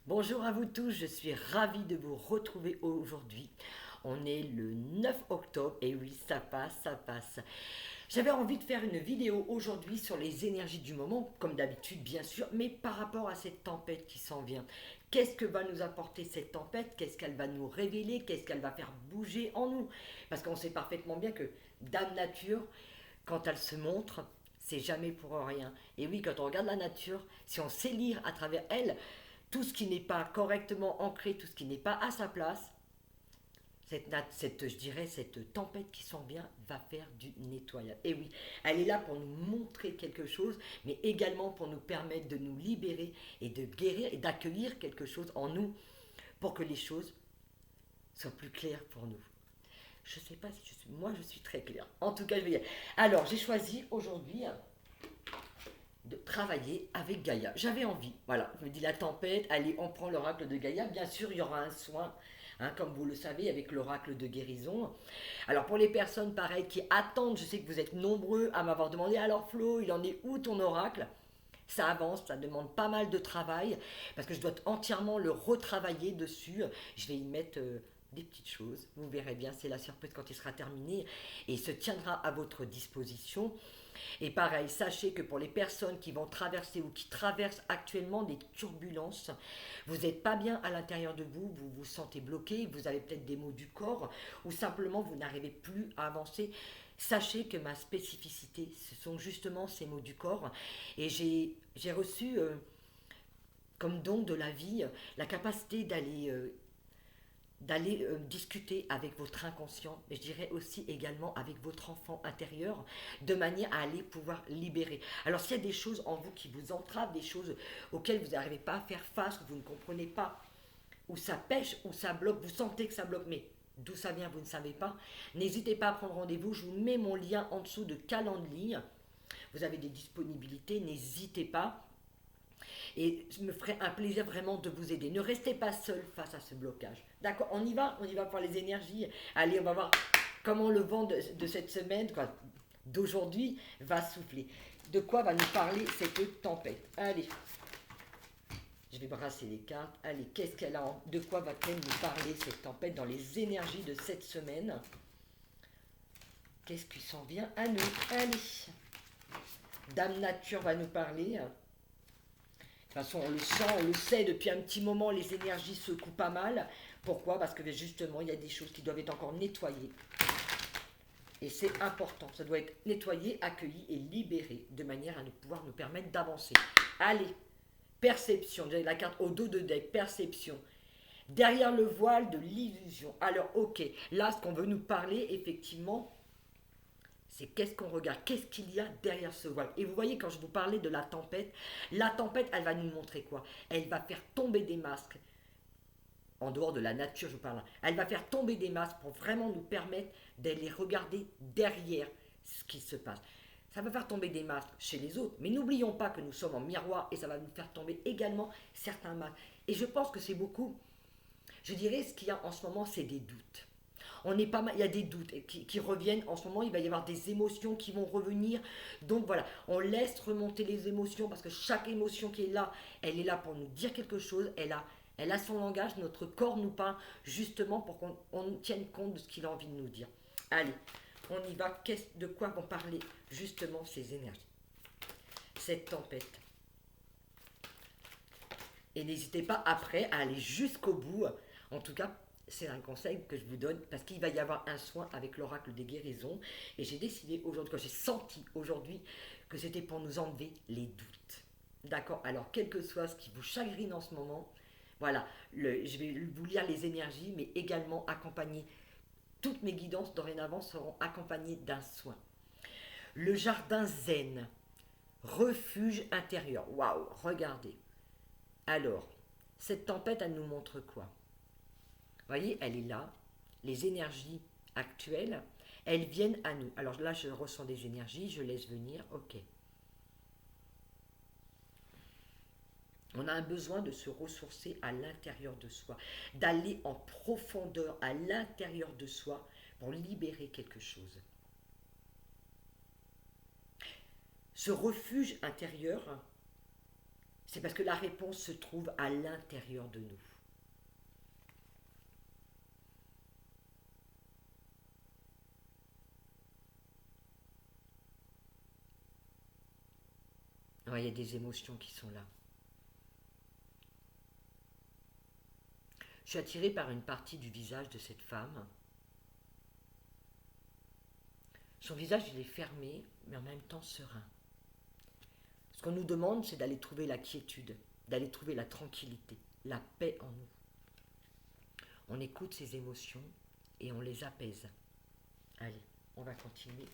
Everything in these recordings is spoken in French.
Bonjour à vous tous, je suis ravie de vous retrouver aujourd'hui. On est le 9 octobre et oui, ça passe, ça passe. J'avais envie de faire une vidéo aujourd'hui sur les énergies du moment, comme d'habitude bien sûr, mais par rapport à cette tempête qui s'en vient. Qu'est-ce que va nous apporter cette tempête? Qu'est-ce qu'elle va nous révéler? Qu'est-ce qu'elle va faire bouger en nous? Parce qu'on sait parfaitement bien que Dame Nature, quand elle se montre, c'est jamais pour rien. Et oui, quand on regarde la nature, si on sait lire à travers elle, tout ce qui n'est pas correctement ancré, tout ce qui n'est pas à sa place, je dirais, cette tempête qui s'en vient va faire du nettoyage. Et oui, elle est là pour nous montrer quelque chose, mais également pour nous permettre de nous libérer et de guérir et d'accueillir quelque chose en nous pour que les choses soient plus claires pour nous. Je ne sais pas si moi je suis très claire. En tout cas, je vais y aller. Alors, j'ai choisi aujourd'hui de travailler avec Gaïa. J'avais envie, voilà, je me dis la tempête, allez, on prend l'oracle de Gaïa. Bien sûr, il y aura un soin, hein, comme vous le savez, avec l'oracle de guérison. Alors pour les personnes, pareil, qui attendent, je sais que vous êtes nombreux à m'avoir demandé, alors Flo, il en est où ton oracle? Ça avance, ça demande pas mal de travail, parce que je dois entièrement le retravailler dessus. Je vais y mettre des petites choses, vous verrez bien, c'est la surprise quand il sera terminé, et il se tiendra à votre disposition. Et pareil, sachez que pour les personnes qui vont traverser ou qui traversent actuellement des turbulences, vous n'êtes pas bien à l'intérieur de vous, vous vous sentez bloqué, vous avez peut-être des maux du corps ou simplement vous n'arrivez plus à avancer. Sachez que ma spécificité, ce sont justement ces maux du corps. Et j'ai reçu comme don de la vie la capacité d'aller discuter avec votre inconscient, mais je dirais aussi également avec votre enfant intérieur, de manière à aller pouvoir libérer. Alors s'il y a des choses en vous qui vous entravent, des choses auxquelles vous n'arrivez pas à faire face, ou vous ne comprenez pas, où ça pêche, où ça bloque, vous sentez que ça bloque, mais d'où ça vient, vous ne savez pas, n'hésitez pas à prendre rendez-vous, je vous mets mon lien en dessous de Calendly, vous avez des disponibilités, n'hésitez pas, et je me ferai un plaisir vraiment de vous aider. Ne restez pas seul face à ce blocage. D'accord, on y va pour les énergies. Allez, on va voir comment le vent de cette semaine, quoi, d'aujourd'hui, va souffler. De quoi va nous parler cette tempête? Allez, je vais brasser les cartes. Allez, qu'est-ce qu'elle a de quoi va-t-elle nous parler cette tempête dans les énergies de cette semaine? Qu'est-ce qui s'en vient à nous? Allez, Dame Nature va nous parler. De toute façon, on le sent, on le sait depuis un petit moment, les énergies secouent pas mal. Pourquoi? Parce que justement, il y a des choses qui doivent être encore nettoyées. Et c'est important, ça doit être nettoyé, accueilli et libéré, de manière à pouvoir nous permettre d'avancer. Allez, perception, j'ai la carte au dos de deck, perception. Derrière le voile de l'illusion. Alors, ok, là, ce qu'on veut nous parler, effectivement, c'est qu'est-ce qu'on regarde, qu'est-ce qu'il y a derrière ce voile. Et vous voyez, quand je vous parlais de la tempête, elle va nous montrer quoi? Elle va faire tomber des masques, en dehors de la nature, je vous parle. Elle va faire tomber des masques pour vraiment nous permettre d'aller regarder derrière ce qui se passe. Ça va faire tomber des masques chez les autres, mais n'oublions pas que nous sommes en miroir et ça va nous faire tomber également certains masques. Et je pense que c'est beaucoup, je dirais, ce qu'il y a en ce moment, c'est des doutes. On est pas mal, il y a des doutes qui reviennent en ce moment, il va y avoir des émotions qui vont revenir. Donc voilà, on laisse remonter les émotions parce que chaque émotion qui est là, elle est là pour nous dire quelque chose, elle a son langage, notre corps nous parle justement pour qu'on tienne compte de ce qu'il a envie de nous dire. Allez, on y va, de quoi vont parler justement ces énergies, cette tempête. Et n'hésitez pas après à aller jusqu'au bout, en tout cas c'est un conseil que je vous donne parce qu'il va y avoir un soin avec l'oracle des guérisons et j'ai décidé aujourd'hui, quand j'ai senti aujourd'hui que c'était pour nous enlever les doutes. D'accord. Alors quel que soit ce qui vous chagrine en ce moment, voilà, je vais vous lire les énergies mais également accompagner, toutes mes guidances dorénavant seront accompagnées d'un soin. Le jardin zen, refuge intérieur. Waouh, regardez. Alors, cette tempête, elle nous montre quoi? Vous voyez, elle est là. Les énergies actuelles, elles viennent à nous. Alors là, je ressens des énergies, je laisse venir, ok. On a un besoin de se ressourcer à l'intérieur de soi, d'aller en profondeur à l'intérieur de soi pour libérer quelque chose. Ce refuge intérieur, C'est parce que la réponse se trouve à l'intérieur de nous. Ouais, il y a des émotions qui sont là. Je suis attirée par une partie du visage de cette femme. Son visage, il est fermé, mais en même temps serein. Ce qu'on nous demande, c'est d'aller trouver la quiétude, d'aller trouver la tranquillité, la paix en nous. On écoute ses émotions et on les apaise. Allez, on va continuer.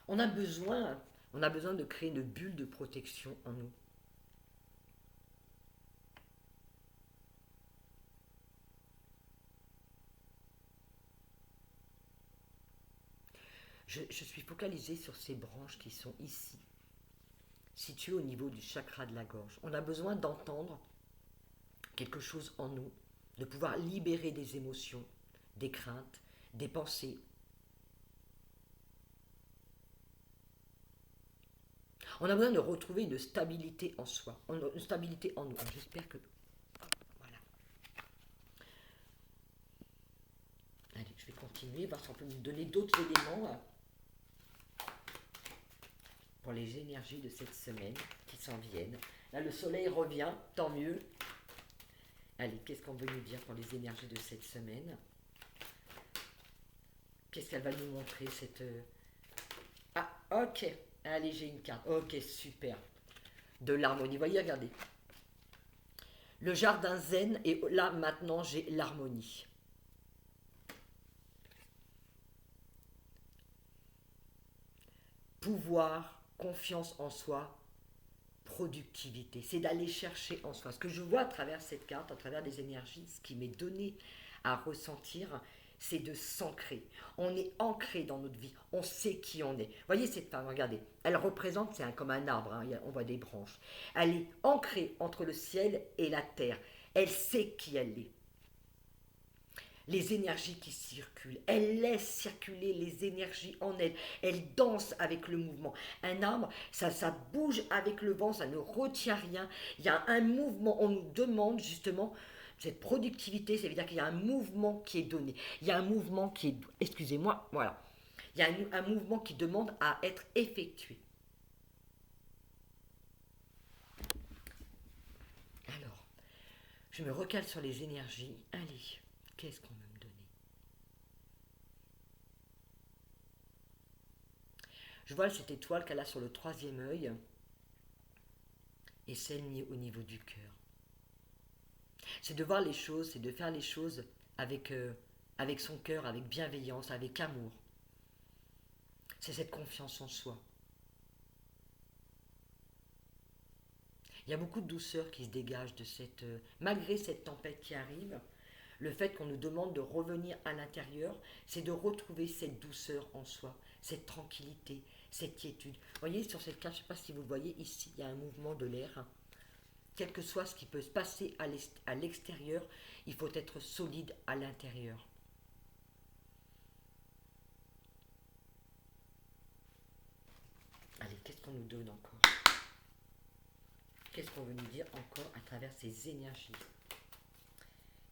On a besoin, on a besoin de créer une bulle de protection en nous. Je suis focalisée sur ces branches qui sont ici, situées au niveau du chakra de la gorge. On a besoin d'entendre quelque chose en nous, de pouvoir libérer des émotions, des craintes, des pensées. On a besoin de retrouver une stabilité en soi, une stabilité en nous. J'espère que... Voilà. Allez, je vais continuer, voir si on peut nous donner d'autres éléments pour les énergies de cette semaine qui s'en viennent. Là, le soleil revient, tant mieux. Allez, qu'est-ce qu'on veut nous dire pour les énergies de cette semaine? Qu'est-ce qu'elle va nous montrer, cette... Ah, ok. Allez, j'ai une carte. Ok, super. De l'harmonie. Voyez, regardez. Le jardin zen, et là, maintenant, j'ai l'harmonie. Pouvoir, confiance en soi, productivité. C'est d'aller chercher en soi. Ce que je vois à travers cette carte, à travers les énergies, ce qui m'est donné à ressentir, c'est de s'ancrer. On est ancré dans notre vie, on sait qui on est. Voyez cette femme, regardez, elle représente, c'est comme un arbre, hein, on voit des branches. Elle est ancrée entre le ciel et la terre. Elle sait qui elle est. Les énergies qui circulent, elle laisse circuler les énergies en elle, elle danse avec le mouvement. Un arbre, ça bouge avec le vent, ça ne retient rien. Il y a un mouvement, on nous demande justement cette productivité, ça veut dire qu'il y a un mouvement qui est donné. Il y a un mouvement qui est... Excusez-moi, voilà. Il y a un mouvement qui demande à être effectué. Alors, je me recale sur les énergies. Allez, qu'est-ce qu'on veut me donner? Je vois cette étoile qu'elle a sur le troisième œil et celle au niveau du cœur. C'est de voir les choses, c'est de faire les choses avec son cœur, avec bienveillance, avec amour. C'est cette confiance en soi. Il y a beaucoup de douceur qui se dégage de cette... malgré cette tempête qui arrive, le fait qu'on nous demande de revenir à l'intérieur, c'est de retrouver cette douceur en soi, cette tranquillité, cette quiétude. Vous voyez, sur cette carte, je ne sais pas si vous le voyez, ici, il y a un mouvement de l'air. Quel que soit ce qui peut se passer à l'extérieur, il faut être solide à l'intérieur. Allez, qu'est-ce qu'on nous donne encore? Qu'est-ce qu'on veut nous dire encore à travers ces énergies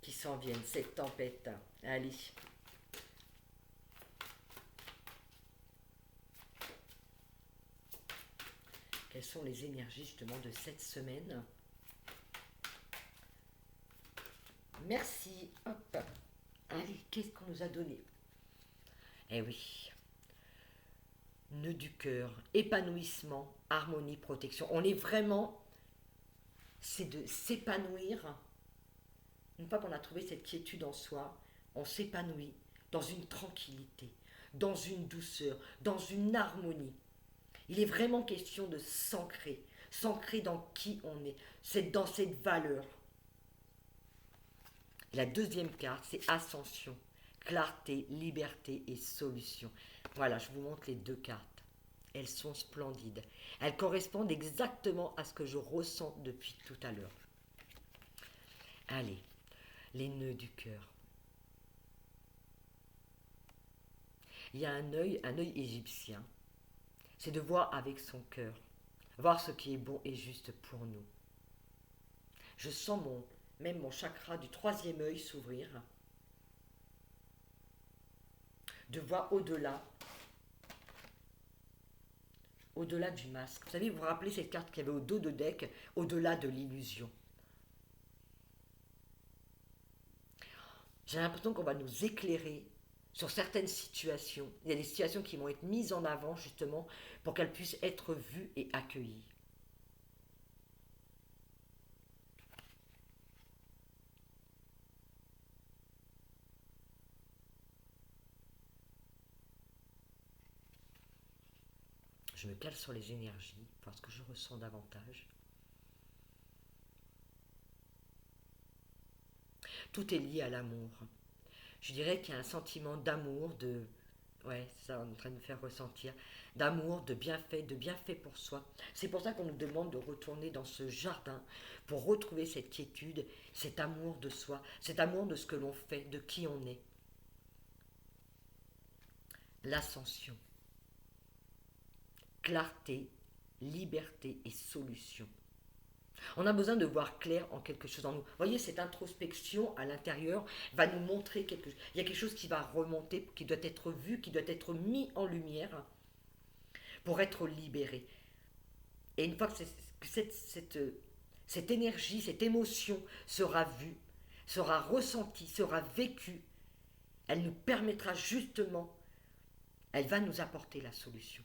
qui s'en viennent, cette tempête? Allez. Quelles sont les énergies justement de cette semaine? Merci. Hop. Allez, qu'est-ce qu'on nous a donné? Eh oui. Nœud du cœur, épanouissement, harmonie, protection. On est vraiment... C'est de s'épanouir. Une fois qu'on a trouvé cette quiétude en soi, on s'épanouit dans une tranquillité, dans une douceur, dans une harmonie. Il est vraiment question de s'ancrer, s'ancrer dans qui on est, c'est dans cette valeur. La deuxième carte, c'est ascension, clarté, liberté et solution. Voilà, je vous montre les deux cartes. Elles sont splendides. Elles correspondent exactement à ce que je ressens depuis tout à l'heure. Allez, les nœuds du cœur. il y a un œil égyptien. C'est de voir avec son cœur, voir ce qui est bon et juste pour nous. Je sens même mon chakra du troisième œil s'ouvrir, de voir au-delà du masque. Vous savez, vous vous rappelez cette carte qu'il y avait au dos de deck, au-delà de l'illusion. J'ai l'impression qu'on va nous éclairer sur certaines situations. Il y a des situations qui vont être mises en avant justement pour qu'elles puissent être vues et accueillies. Je me cale sur les énergies, parce que je ressens davantage. Tout est lié à l'amour. Je dirais qu'il y a un sentiment d'amour, ouais, ça on est en train de me faire ressentir, d'amour, de bienfait pour soi. C'est pour ça qu'on nous demande de retourner dans ce jardin pour retrouver cette quiétude, cet amour de soi, cet amour de ce que l'on fait, de qui on est. L'ascension, clarté, liberté et solution. On a besoin de voir clair en quelque chose en nous. Vous voyez, cette introspection à l'intérieur va nous montrer quelque chose. Il y a quelque chose qui va remonter, qui doit être vu, qui doit être mis en lumière pour être libéré. Et une fois que cette énergie, cette émotion sera vue, sera ressentie, sera vécue, elle nous permettra justement, elle va nous apporter la solution.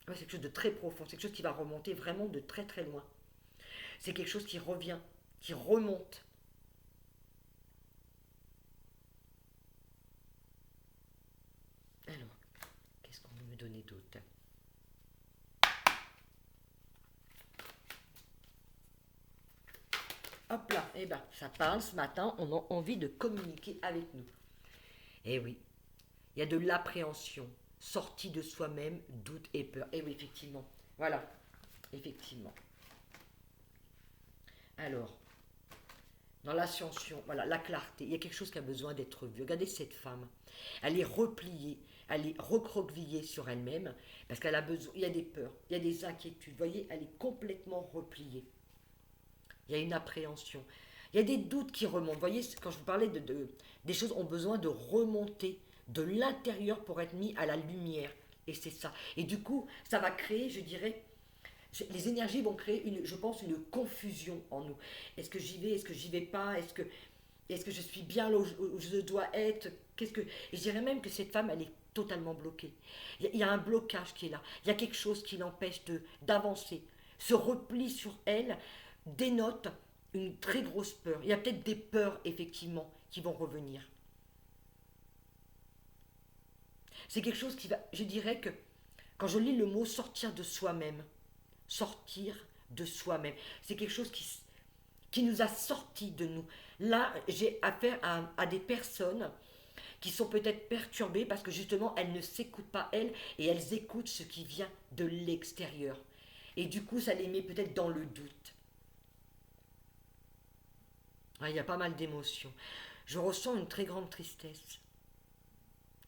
Ouais, c'est quelque chose de très profond, c'est quelque chose qui va remonter vraiment de très très loin. C'est quelque chose qui revient, qui remonte. Alors, qu'est-ce qu'on veut me donner d'autre? Hop là, eh ben, ça parle ce matin, on a envie de communiquer avec nous. Eh oui, il y a de l'appréhension, sortie de soi-même, doute et peur. Eh oui, effectivement. Voilà, effectivement. Alors, dans l'ascension, voilà, la clarté, il y a quelque chose qui a besoin d'être vu. Regardez cette femme. Elle est repliée, elle est recroquevillée sur elle-même, parce qu'elle a besoin, il y a des peurs, il y a des inquiétudes. Vous voyez, elle est complètement repliée. Il y a une appréhension. Il y a des doutes qui remontent. Vous voyez, quand je vous parlais des choses ont besoin de remonter de l'intérieur pour être mis à la lumière. Et c'est ça. Et du coup, ça va créer, je dirais, les énergies vont créer, je pense, une confusion en nous. Est-ce que j'y vais? Est-ce que j'y vais pas? Est-ce que je suis bien là où je dois être? Et je dirais même que cette femme, elle est totalement bloquée. Il y a un blocage qui est là. Il y a quelque chose qui l'empêche d'avancer. Ce repli sur elle dénote une très grosse peur. Il y a peut-être des peurs, effectivement, qui vont revenir. C'est quelque chose qui va, je dirais que, quand je lis le mot sortir de soi-même, c'est quelque chose qui nous a sortis de nous. Là, j'ai affaire à des personnes qui sont peut-être perturbées parce que justement, elles ne s'écoutent pas elles et elles écoutent ce qui vient de l'extérieur. Et du coup, ça les met peut-être dans le doute. Ah, il y a pas mal d'émotions. Je ressens une très grande tristesse.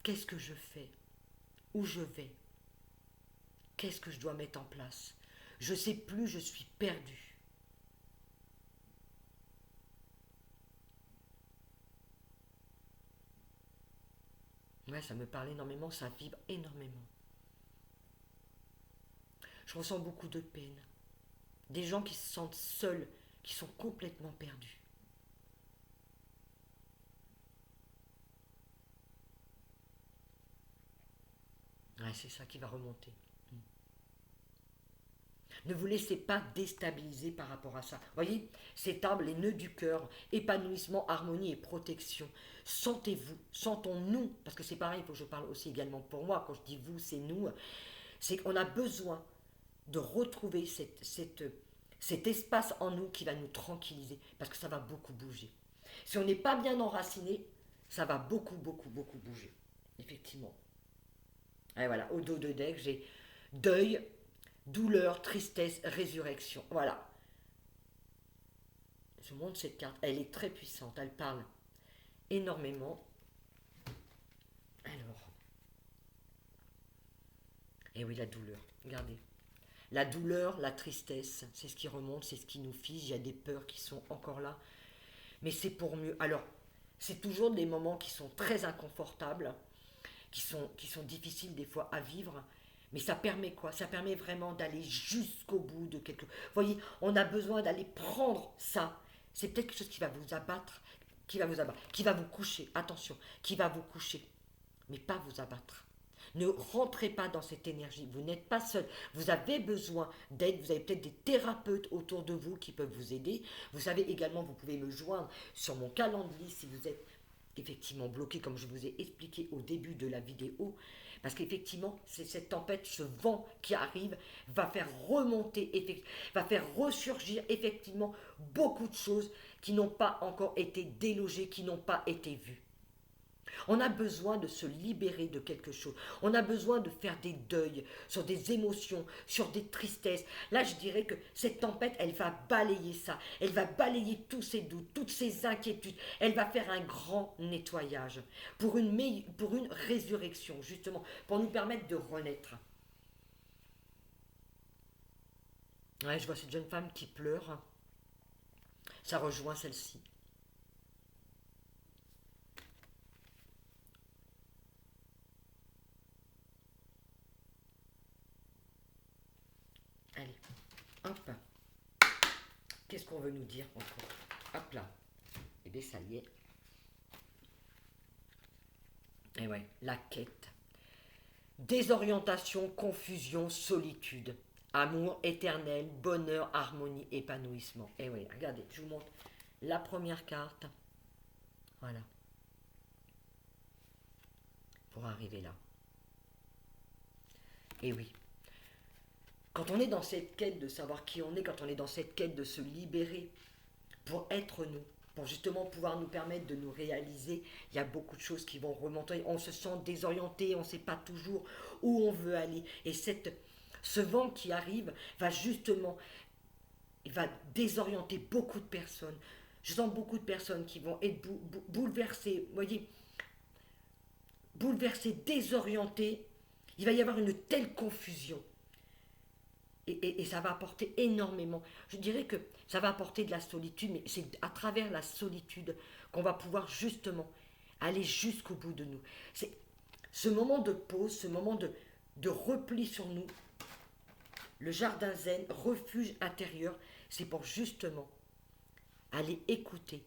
Qu'est-ce que je fais? Où je vais? Qu'est-ce que je dois mettre en place? Je ne sais plus, je suis perdue. Ouais, ça me parle énormément, ça vibre énormément. Je ressens beaucoup de peine. Des gens qui se sentent seuls, qui sont complètement perdus. Ouais, c'est ça qui va remonter. Ne vous laissez pas déstabiliser par rapport à ça. Voyez, cet arbre, les nœuds du cœur, épanouissement, harmonie et protection. Sentez-vous, sentons-nous, parce que c'est pareil, il faut que je parle aussi également pour moi, quand je dis vous, c'est nous, c'est qu'on a besoin de retrouver cet espace en nous qui va nous tranquilliser, parce que ça va beaucoup bouger. Si on n'est pas bien enraciné, ça va beaucoup, beaucoup, beaucoup bouger. Effectivement. Et voilà, au dos de deck, j'ai deuil, douleur, tristesse, résurrection. Voilà. je vous montre cette carte. Elle est très puissante. Elle parle énormément. Alors. Et oui, la douleur. Regardez. La douleur, la tristesse, c'est ce qui remonte, c'est ce qui nous fige. Il y a des peurs qui sont encore là. Mais c'est pour mieux. Alors, c'est toujours des moments qui sont très inconfortables, qui sont difficiles des fois à vivre. Mais ça permet quoi? Ça permet vraiment d'aller jusqu'au bout de quelque chose. Vous voyez, on a besoin d'aller prendre ça. C'est peut-être quelque chose qui va vous abattre, qui va vous coucher. Attention, qui va vous coucher, mais pas vous abattre. Ne rentrez pas dans cette énergie. Vous n'êtes pas seul. Vous avez besoin d'aide. Vous avez peut-être des thérapeutes autour de vous qui peuvent vous aider. Vous savez également, vous pouvez me joindre sur mon calendrier si vous êtes effectivement bloqué, comme je vous ai expliqué au début de la vidéo. Parce qu'effectivement, c'est cette tempête, ce vent qui arrive, va faire remonter, va faire ressurgir effectivement beaucoup de choses qui n'ont pas encore été délogées, qui n'ont pas été vues. On a besoin de se libérer de quelque chose. On a besoin de faire des deuils sur des émotions, sur des tristesses. Là, je dirais que cette tempête, elle va balayer ça. Elle va balayer tous ces doutes, toutes ces inquiétudes. Elle va faire un grand nettoyage pour une résurrection, justement, pour nous permettre de renaître. Ouais, je vois cette jeune femme qui pleure. Ça rejoint celle-ci. Allez, hop. Qu'est-ce qu'on veut nous dire encore? Hop là. Et bien ça y est. Et ouais, la quête. Désorientation, confusion, solitude. Amour éternel, bonheur, harmonie, épanouissement. Et oui, regardez, je vous montre la première carte. Voilà. Pour arriver là. Et oui. Quand on est dans cette quête de savoir qui on est, quand on est dans cette quête de se libérer pour être nous, pour justement pouvoir nous permettre de nous réaliser, il y a beaucoup de choses qui vont remonter. On se sent désorienté, on ne sait pas toujours où on veut aller. Et ce vent qui arrive va justement, il va désorienter beaucoup de personnes. Je sens beaucoup de personnes qui vont être bouleversées, vous voyez, bouleversées, désorientées. Il va y avoir une telle confusion. Et ça va apporter énormément. Je dirais que ça va apporter de la solitude, mais c'est à travers la solitude qu'on va pouvoir justement aller jusqu'au bout de nous. C'est ce moment de pause, ce moment de repli sur nous, le jardin zen, refuge intérieur, c'est pour justement aller écouter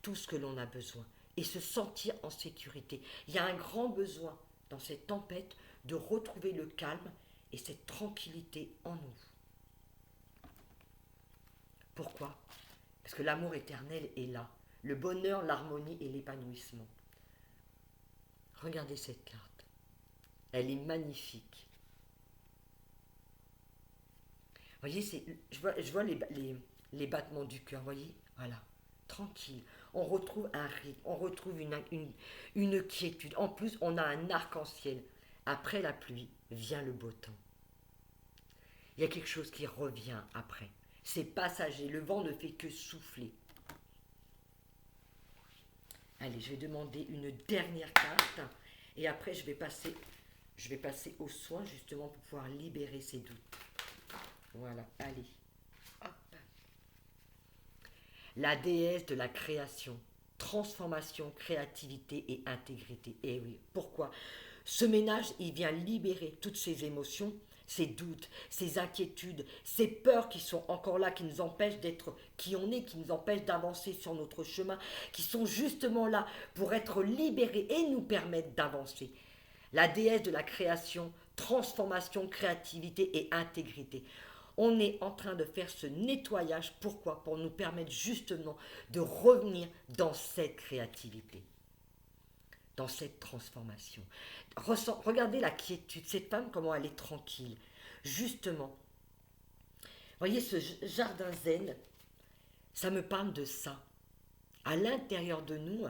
tout ce que l'on a besoin et se sentir en sécurité. Il y a un grand besoin dans cette tempête de retrouver le calme et cette tranquillité en nous. Pourquoi? Parce que l'amour éternel est là. Le bonheur, l'harmonie et l'épanouissement. Regardez cette carte. Elle est magnifique. Vous voyez, je vois les battements du cœur, vous voyez? Voilà, tranquille. On retrouve un rythme, on retrouve une quiétude. En plus, on a un arc-en-ciel. Après la pluie, vient le beau temps. Il y a quelque chose qui revient après. C'est passager, le vent ne fait que souffler. Allez, je vais demander une dernière carte et après je vais passer aux soins justement pour pouvoir libérer ces doutes. Voilà, allez. Hop. La déesse de la création, transformation, créativité et intégrité. Et oui, pourquoi? Ce ménage, il vient libérer toutes ces émotions, ces doutes, ces inquiétudes, ces peurs qui sont encore là, qui nous empêchent d'être qui on est, qui nous empêchent d'avancer sur notre chemin, qui sont justement là pour être libérés et nous permettre d'avancer. La déesse de la création, transformation, créativité et intégrité. On est en train de faire ce nettoyage. Pourquoi? Pour nous permettre justement de revenir dans cette créativité, dans cette transformation. Regardez la quiétude. Cette femme, comment elle est tranquille. Justement, voyez ce jardin zen, ça me parle de ça. À l'intérieur de nous,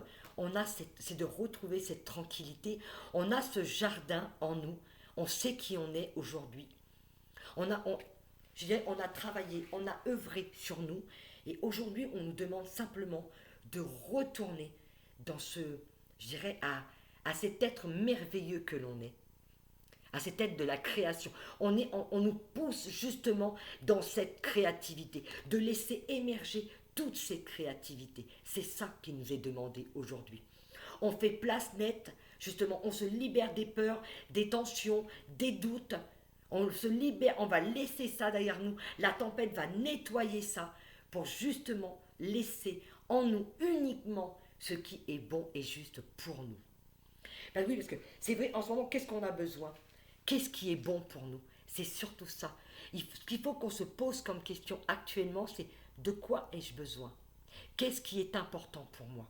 c'est de retrouver cette tranquillité. On a ce jardin en nous. On sait qui on est aujourd'hui. Je dirais, on a travaillé, on a œuvré sur nous Et aujourd'hui, on nous demande simplement de retourner dans ce, je dirais, à cet être merveilleux que l'on est, à cet être de la création. On nous pousse justement dans cette créativité, de laisser émerger toute cette créativité. C'est ça qui nous est demandé aujourd'hui. On fait place nette, justement, on se libère des peurs, des tensions, des doutes. On se libère, on va laisser ça derrière nous. La tempête va nettoyer ça pour justement laisser en nous uniquement ce qui est bon et juste pour nous. Ben oui, parce que c'est vrai, en ce moment, qu'est-ce qu'on a besoin? Qu'est-ce qui est bon pour nous? C'est surtout ça. Ce qu'il faut qu'on se pose comme question actuellement, c'est de quoi ai-je besoin? Qu'est-ce qui est important pour moi?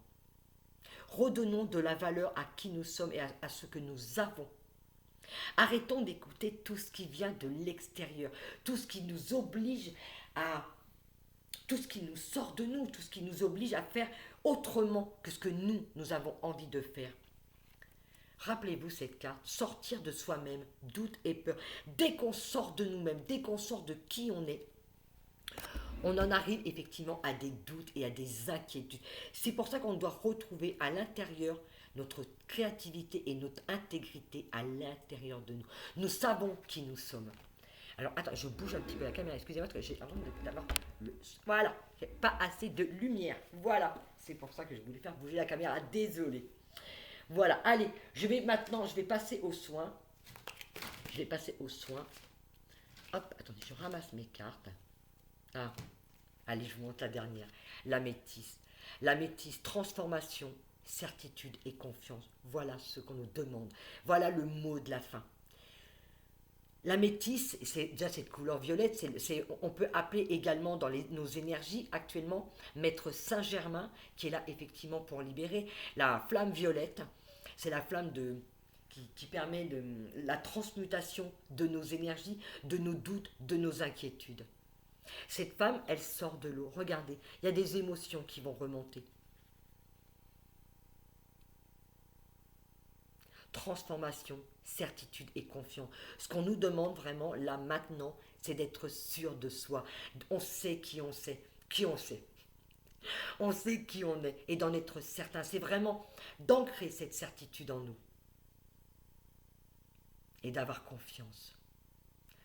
Redonnons de la valeur à qui nous sommes et à ce que nous avons. Arrêtons d'écouter tout ce qui vient de l'extérieur, tout ce qui nous oblige à... tout ce qui nous sort de nous, tout ce qui nous oblige à faire autrement que ce que nous avons envie de faire. Rappelez-vous cette carte, sortir de soi-même, doute et peur. Dès qu'on sort de nous-mêmes, dès qu'on sort de qui on est, on en arrive effectivement à des doutes et à des inquiétudes. C'est pour ça qu'on doit retrouver à l'intérieur notre créativité et notre intégrité à l'intérieur de nous. Nous savons qui nous sommes. Alors, attends, je bouge un petit peu la caméra, excusez-moi, parce que j'ai l'impression d'avoir voilà, pas assez de lumière. Voilà, c'est pour ça que je voulais faire bouger la caméra, désolé. Voilà, allez, je vais passer aux soins. Je vais passer aux soins. Hop, attendez, je ramasse mes cartes. Ah, allez, je vous montre la dernière. L'améthyste. L'améthyste, transformation, certitude et confiance. Voilà ce qu'on nous demande. Voilà le mot de la fin. L'améthyste, c'est déjà cette couleur violette, on peut appeler également dans nos énergies actuellement Maître Saint-Germain, qui est là effectivement pour libérer. La flamme violette, c'est la flamme qui permet la transmutation de nos énergies, de nos doutes, de nos inquiétudes. Cette femme, elle sort de l'eau. Regardez, il y a des émotions qui vont remonter. Transformation, certitude et confiance. Ce qu'on nous demande vraiment là maintenant, c'est d'être sûr de soi. On sait qui on sait, qui on sait. On sait qui on est et d'en être certain. C'est vraiment d'ancrer cette certitude en nous et d'avoir confiance.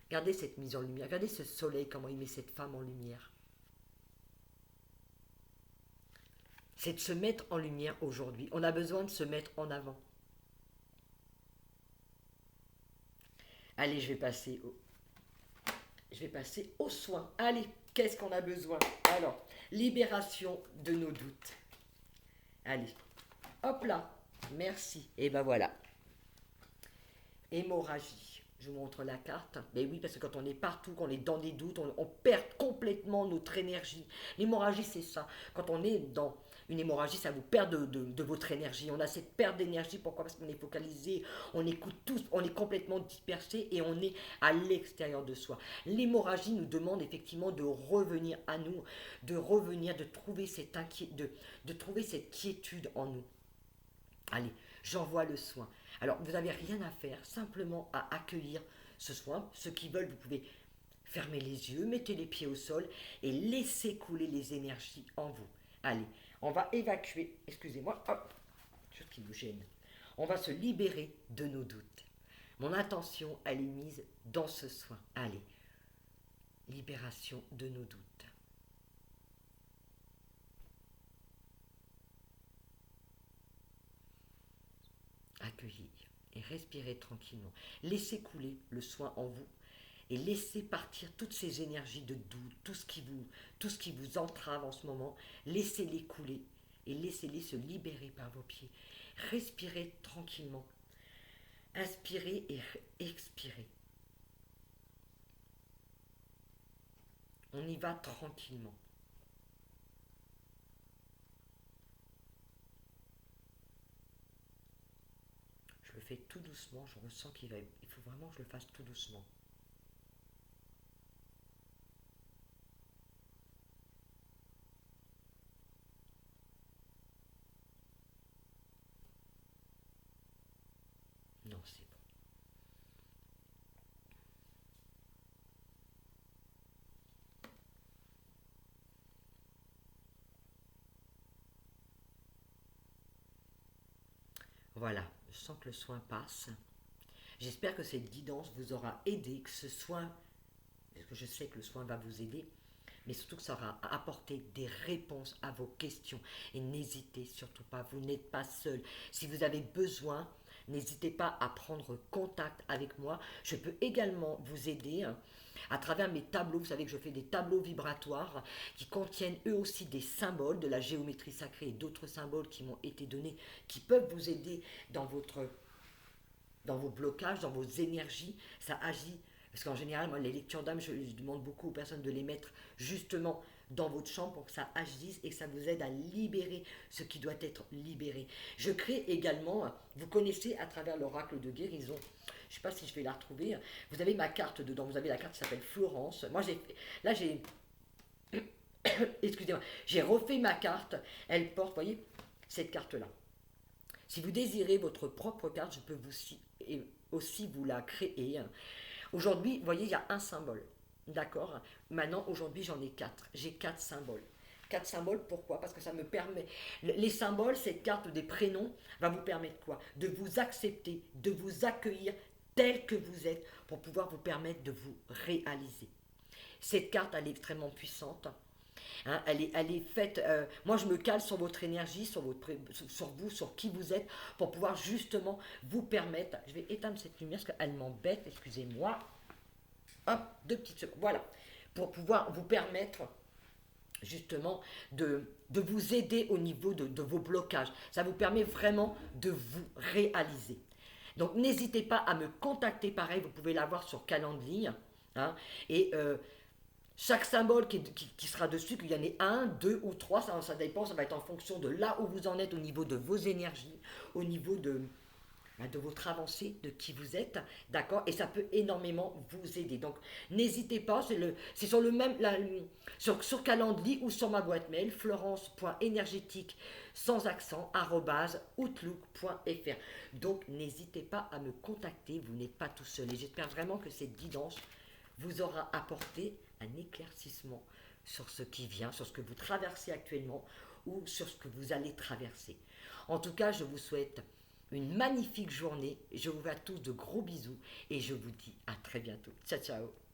Regardez cette mise en lumière, regardez ce soleil, comment il met cette femme en lumière. C'est de se mettre en lumière aujourd'hui. On a besoin de se mettre en avant. Allez, je vais passer aux soins. Allez, qu'est-ce qu'on a besoin? Alors, libération de nos doutes. Allez, hop là, merci. Et ben voilà. Hémorragie. Je vous montre la carte. Mais oui, parce que quand on est partout, quand on est dans des doutes, on perd complètement notre énergie. L'hémorragie, c'est ça. Quand on est dans une hémorragie, ça vous perd de votre énergie. On a cette perte d'énergie. Pourquoi? Parce qu'on est focalisé, on écoute tous, on est complètement dispersé et on est à l'extérieur de soi. L'hémorragie nous demande effectivement de revenir à nous, de revenir, de trouver de trouver cette quiétude en nous. Allez, j'envoie le soin. Alors, vous n'avez rien à faire, simplement à accueillir ce soin. Ceux qui veulent, vous pouvez fermer les yeux, mettez les pieds au sol et laissez couler les énergies en vous. Allez, on va évacuer, excusez-moi, hop, chose qui nous gêne. On va se libérer de nos doutes. Mon intention, elle est mise dans ce soin. Allez, libération de nos doutes. Accueillir et respirer tranquillement. Laissez couler le soin en vous et laissez partir toutes ces énergies de doute, tout ce qui vous entrave en ce moment. Laissez-les couler et laissez-les se libérer par vos pieds. Respirez tranquillement. Inspirez et expirez. On y va tranquillement. Je le fais tout doucement, je ressens il faut vraiment que je le fasse tout doucement. Non, c'est bon. Voilà, je sens que le soin passe. J'espère que cette guidance vous aura aidé, que ce soin, parce que je sais que le soin va vous aider, mais surtout que ça aura apporté des réponses à vos questions. Et n'hésitez surtout pas, vous n'êtes pas seul. Si vous avez besoin, n'hésitez pas à prendre contact avec moi. Je peux également vous aider à travers mes tableaux. Vous savez que je fais des tableaux vibratoires qui contiennent eux aussi des symboles de la géométrie sacrée et d'autres symboles qui m'ont été donnés, qui peuvent vous aider dans vos blocages, dans vos énergies. Ça agit. Parce qu'en général, moi, les lectures d'âme, je demande beaucoup aux personnes de les mettre justement dans votre chambre pour que ça agisse et que ça vous aide à libérer ce qui doit être libéré. Je crée également, vous connaissez à travers l'oracle de guérison, je ne sais pas si je vais la retrouver, vous avez ma carte dedans, vous avez la carte qui s'appelle Florence. Moi, j'ai excusez-moi, j'ai refait ma carte, elle porte, vous voyez, cette carte-là. Si vous désirez votre propre carte, je peux aussi vous la créer. Aujourd'hui, vous voyez, il y a un symbole. D'accord. Maintenant, aujourd'hui, j'en ai 4. J'ai 4 symboles. 4 symboles, pourquoi? Parce que ça me permet. Les symboles, cette carte des prénoms, va vous permettre quoi? De vous accepter, de vous accueillir tel que vous êtes pour pouvoir vous permettre de vous réaliser. Cette carte, elle est extrêmement puissante. Hein, elle est faite. Moi, je me cale sur votre énergie, sur vous, sur qui vous êtes, pour pouvoir justement vous permettre. Je vais éteindre cette lumière parce qu'elle m'embête, excusez-moi. Hop, 2 petites secondes. Voilà. Pour pouvoir vous permettre justement de vous aider au niveau de vos blocages. Ça vous permet vraiment de vous réaliser. Donc, n'hésitez pas à me contacter. Pareil, vous pouvez l'avoir sur Calendly. Hein, et chaque symbole qui sera dessus, qu'il y en ait 1, 2 ou 3, ça dépend, ça va être en fonction de là où vous en êtes au niveau de vos énergies, au niveau de votre avancée, de qui vous êtes, d'accord? Et ça peut énormément vous aider. Donc, n'hésitez pas, c'est sur le même, sur Calendly ou sur ma boîte mail, florence.énergétique sans accent, @outlook.fr. Donc, n'hésitez pas à me contacter, vous n'êtes pas tout seul. Et j'espère vraiment que cette guidance vous aura apporté un éclaircissement sur ce qui vient, sur ce que vous traversez actuellement ou sur ce que vous allez traverser. En tout cas, je vous souhaite une magnifique journée. Je vous fais à tous de gros bisous et je vous dis à très bientôt. Ciao, ciao.